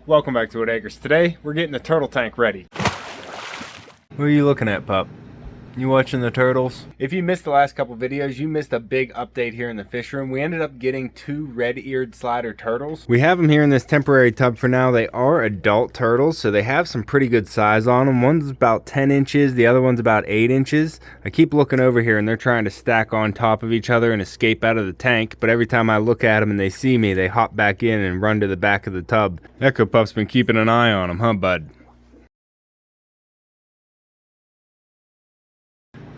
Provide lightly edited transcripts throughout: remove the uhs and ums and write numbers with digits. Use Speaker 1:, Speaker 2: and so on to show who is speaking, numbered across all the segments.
Speaker 1: Welcome back to Whitt Acres. Today, we're getting the turtle tank ready.
Speaker 2: What are you looking at, pup? You watching the turtles?
Speaker 1: If you missed the last couple videos, you missed a big update here in the fish room. We ended up getting 2 red-eared slider turtles.
Speaker 2: We have them here in this temporary tub for now. They are adult turtles, so they have some pretty good size on them. One's about 10 inches, the other one's about 8 inches. I keep looking over here and they're trying to stack on top of each other and escape out of the tank, but every time I look at them and they see me, they hop back in and run to the back of the tub. Echo Pup's been keeping an eye on them, huh, bud?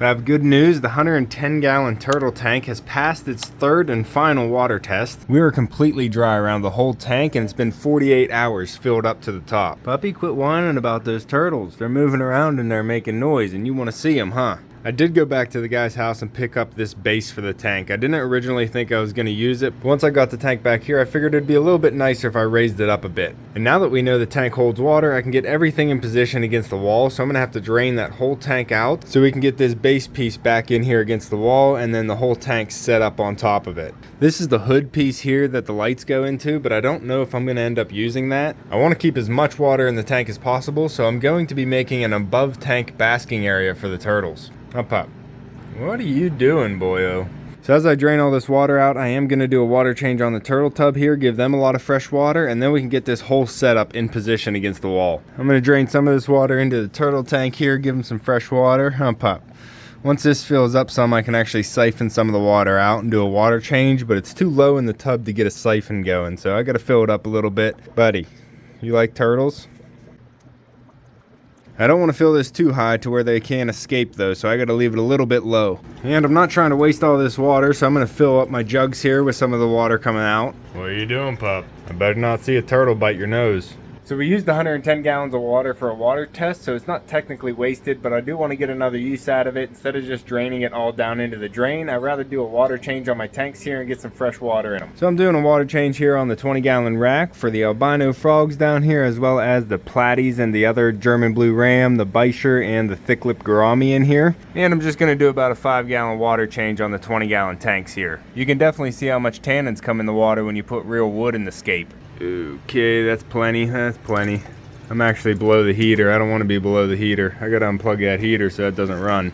Speaker 2: I have good news. The 110-gallon turtle tank has passed its third and final water test. We were completely dry around the whole tank and it's been 48 hours filled up to the top. Puppy, quit whining about those turtles. They're moving around and they're making noise and you want to see them, huh? I did go back to the guy's house and pick up this base for the tank. I didn't originally think I was going to use it, but once I got the tank back here, I figured it'd be a little bit nicer if I raised it up a bit. And now that we know the tank holds water, I can get everything in position against the wall, so I'm going to have to drain that whole tank out so we can get this base piece back in here against the wall and then the whole tank set up on top of it. This is the hood piece here that the lights go into, but I don't know if I'm going to end up using that. I want to keep as much water in the tank as possible, so I'm going to be making an above tank basking area for the turtles. Up up. What are you doing, boyo? So as I drain all this water out, I am going to do a water change on the turtle tub here, give them a lot of fresh water, and then we can get this whole setup in position against the wall. I'm going to drain some of this water into the turtle tank here, give them some fresh water. Up. Once this fills up some, I can actually siphon some of the water out and do a water change, but it's too low in the tub to get a siphon going, so I got to fill it up a little bit. Buddy, you like turtles? I don't want to fill this too high to where they can't escape though, so I got to leave it a little bit low. And I'm not trying to waste all this water, so I'm going to fill up my jugs here with some of the water coming out. What are you doing, pup? I better not see a turtle bite your nose.
Speaker 1: So we used 110 gallons of water for a water test, so it's not technically wasted, but I do want to get another use out of it. Instead of just draining it all down into the drain, I'd rather do a water change on my tanks here and get some fresh water in them. So I'm doing a water change here on the 20-gallon rack for the albino frogs down here, as well as the platies and the other German blue ram, the bisher, and the thick-lipped gourami in here. And I'm just going to do about a 5-gallon water change on the 20-gallon tanks here. You can definitely see how much tannins come in the water when you put real wood in the scape. Okay, that's plenty, that's plenty. I'm actually below the heater. I don't want to be below the heater. I gotta unplug that heater so it doesn't run.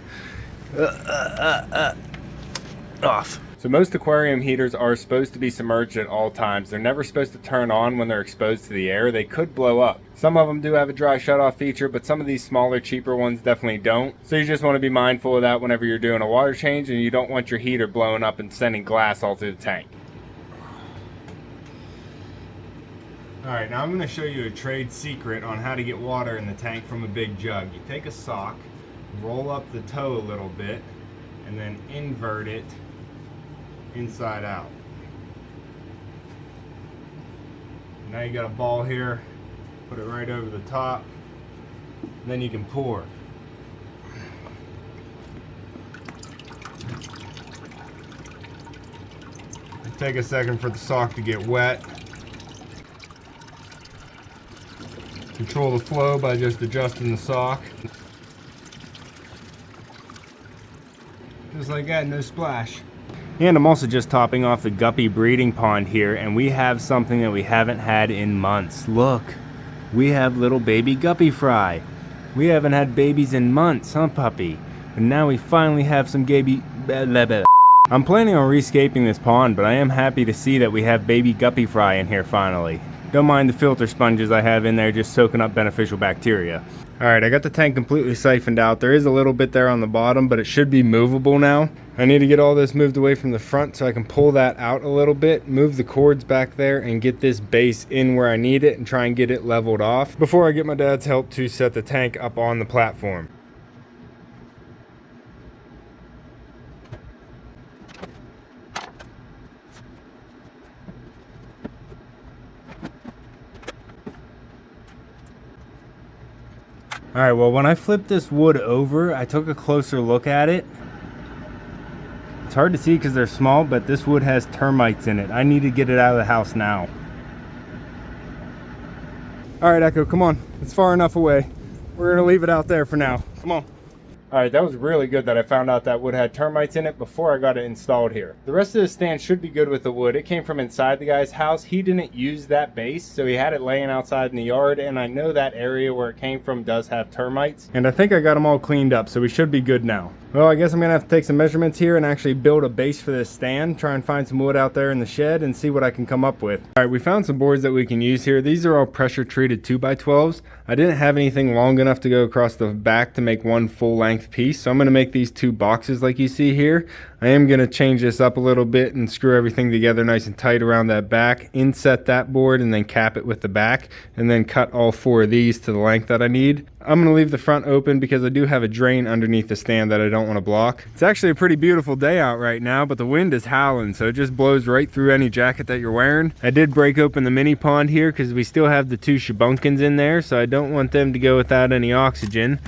Speaker 1: Off. So most aquarium heaters are supposed to be submerged at all times. They're never supposed to turn on when they're exposed to the air. They could blow up. Some of them do have a dry shutoff feature, but some of these smaller, cheaper ones definitely don't. So you just want to be mindful of that whenever you're doing a water change, and you don't want your heater blowing up and sending glass all through the tank. Alright, now I'm going to show you a trade secret on how to get water in the tank from a big jug. You take a sock, roll up the toe a little bit, and then invert it inside out. Now you got a ball here, put it right over the top, and then you can pour. Take a second for the sock to get wet. Control the flow by just adjusting the sock. Just like that, no splash. And I'm also just topping off the guppy breeding pond here, and we have something that we haven't had in months. Look, we have little baby guppy fry. We haven't had babies in months, huh, puppy? And now we finally have some baby. I'm planning on rescaping this pond, but I am happy to see that we have baby guppy fry in here finally. Don't mind the filter sponges I have in there just soaking up beneficial bacteria. Alright, I got the tank completely siphoned out. There is a little bit there on the bottom, but it should be movable now. I need to get all this moved away from the front so I can pull that out a little bit, move the cords back there, and get this base in where I need it and try and get it leveled off before I get my dad's help to set the tank up on the platform. Alright, well when I flipped this wood over, I took a closer look at it. It's hard to see because they're small, but this wood has termites in it. I need to get it out of the house now. Alright, Echo, come on. It's far enough away. We're going to leave it out there for now. Come on. Alright, that was really good that I found out that wood had termites in it before I got it installed here. The rest of the stand should be good with the wood. It came from inside the guy's house. He didn't use that base, so he had it laying outside in the yard, and I know that area where it came from does have termites. And I think I got them all cleaned up, so we should be good now. Well, I guess I'm gonna have to take some measurements here and actually build a base for this stand, try and find some wood out there in the shed and see what I can come up with. Alright, we found some boards that we can use here. These are all pressure treated 2x12s. I didn't have anything long enough to go across the back to make one full length piece, so I'm gonna make these two boxes like you see here. I am gonna change this up a little bit and screw everything together nice and tight around that back, inset that board and then cap it with the back, and then cut all four of these to the length that I need. I'm gonna leave the front open because I do have a drain underneath the stand that I don't want to block. It's actually a pretty beautiful day out right now, but the wind is howling, so it just blows right through any jacket that you're wearing. I did break open the mini pond here because we still have the two shabunkins in there, so I don't want them to go without any oxygen.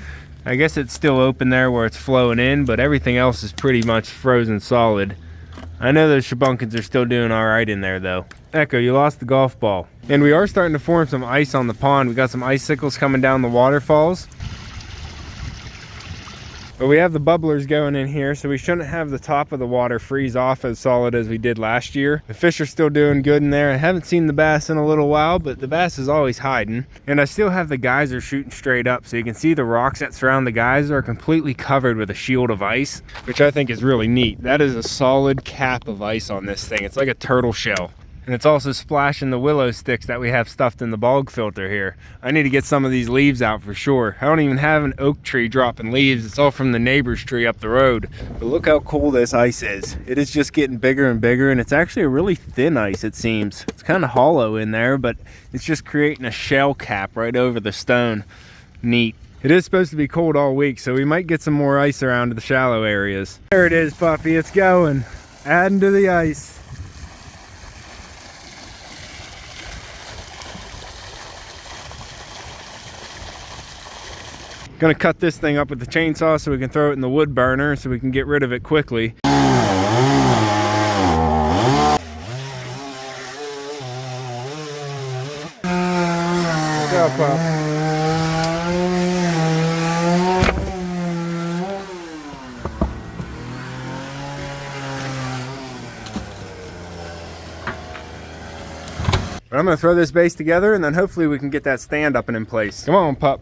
Speaker 1: I guess it's still open there where it's flowing in, but everything else is pretty much frozen solid. I know those shabunkins are still doing all right in there though. Echo, you lost the golf ball. And we are starting to form some ice on the pond. We got some icicles coming down the waterfalls. But we have the bubblers going in here, so we shouldn't have the top of the water freeze off as solid as we did last year. The fish are still doing good in there. I haven't seen the bass in a little while, but the bass is always hiding. And I still have the geyser shooting straight up, so you can see the rocks that surround the geyser are completely covered with a shield of ice, which I think is really neat. That is a solid cap of ice on this thing. It's like a turtle shell. And it's also splashing the willow sticks that we have stuffed in the bog filter here. I need to get some of these leaves out for sure. I don't even have an oak tree dropping leaves. It's all from the neighbor's tree up the road. But look how cool this ice is. It is just getting bigger and bigger, and it's actually a really thin ice, it seems. It's kind of hollow in there, but it's just creating a shell cap right over the stone. Neat. It is supposed to be cold all week, so we might get some more ice around the shallow areas. There it is, puppy. It's going. Adding to the ice. Gonna cut this thing up with the chainsaw so we can throw it in the wood burner so we can get rid of it quickly. Go, pup. But I'm gonna throw this base together and then hopefully we can get that stand up and in place. Come on, pup.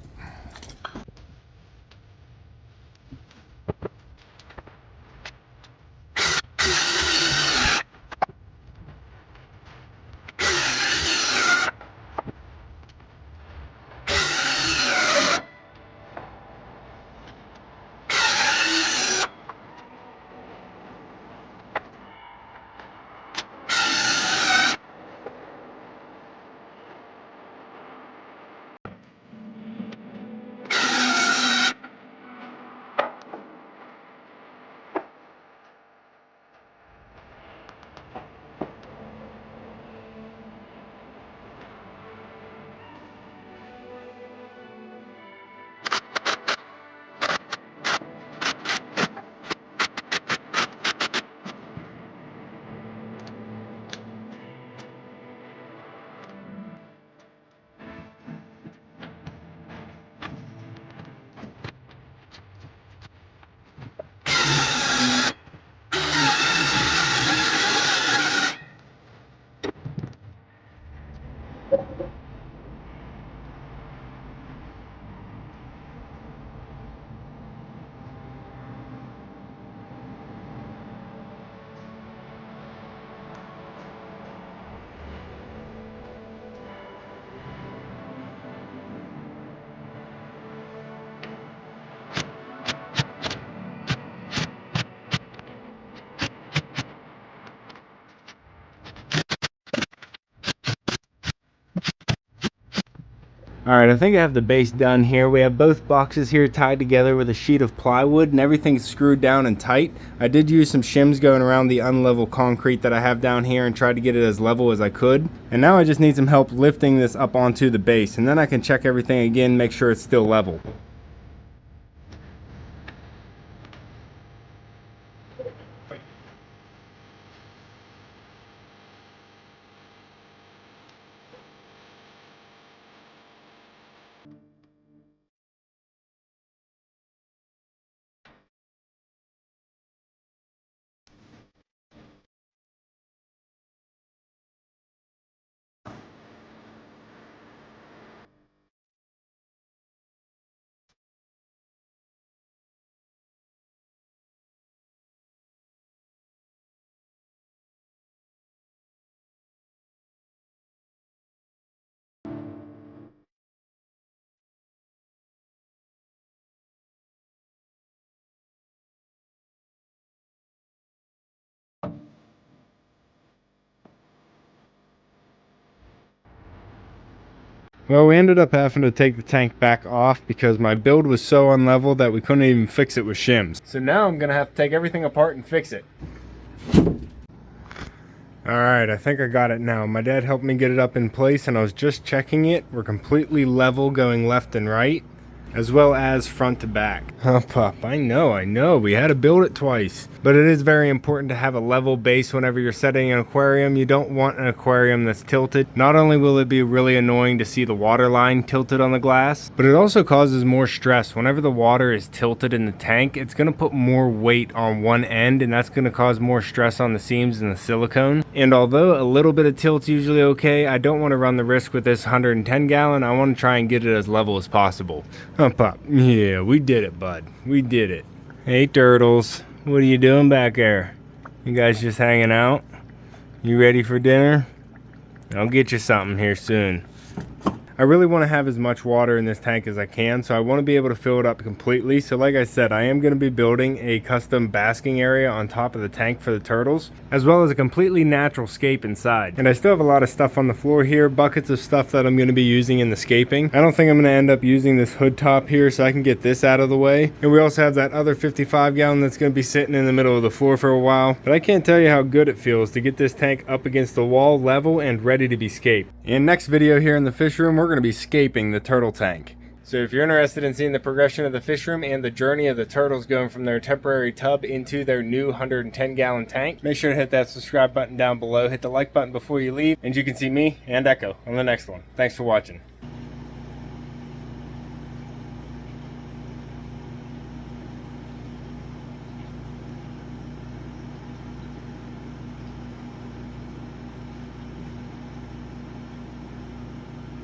Speaker 1: Alright, I think I have the base done here. We have both boxes here tied together with a sheet of plywood and everything's screwed down and tight. I did use some shims going around the unlevel concrete that I have down here and tried to get it as level as I could. And now I just need some help lifting this up onto the base, and then I can check everything again, make sure it's still level.
Speaker 2: Well, we ended up having to take the tank back off because my build was so unlevel that we couldn't even fix it with shims. So now I'm gonna have to take everything apart and fix it. Alright, I think I got it now. My dad helped me get it up in place and I was just checking it. We're completely level going left and right, as well as front to back. Oh, Pop, I know. We had to build it twice. But it is very important to have a level base whenever you're setting an aquarium. You don't want an aquarium that's tilted. Not only will it be really annoying to see the water line tilted on the glass, but it also causes more stress. Whenever the water is tilted in the tank, it's going to put more weight on one end, and that's going to cause more stress on the seams and the silicone. And although a little bit of tilt's usually okay, I don't want to run the risk with this 110 gallon. I want to try and get it as level as possible. Huh, Pop? Yeah, we did it, bud. We did it. Hey, turtles. What are you doing back there? You guys just hanging out? You ready for dinner? I'll get you something here soon. I really want to have as much water in this tank as I can, so I want to be able to fill it up completely. So like I said, I am going to be building a custom basking area on top of the tank for the turtles, as well as a completely natural scape inside. And I still have a lot of stuff on the floor here, buckets of stuff that I'm going to be using in the scaping. I don't think I'm going to end up using this hood top here, so I can get this out of the way. And we also have that other 55 gallon that's going to be sitting in the middle of the floor for a while. But I can't tell you how good it feels to get this tank up against the wall, level and ready to be scaped. In next video here in the fish room, we're going to be scaping the turtle tank. So if you're interested in seeing the progression of the fish room and the journey of the turtles going from their temporary tub into their new 110 gallon tank, make sure to hit that subscribe button down below, hit the like button before you leave, and you can see me and Echo on the next one. Thanks for watching.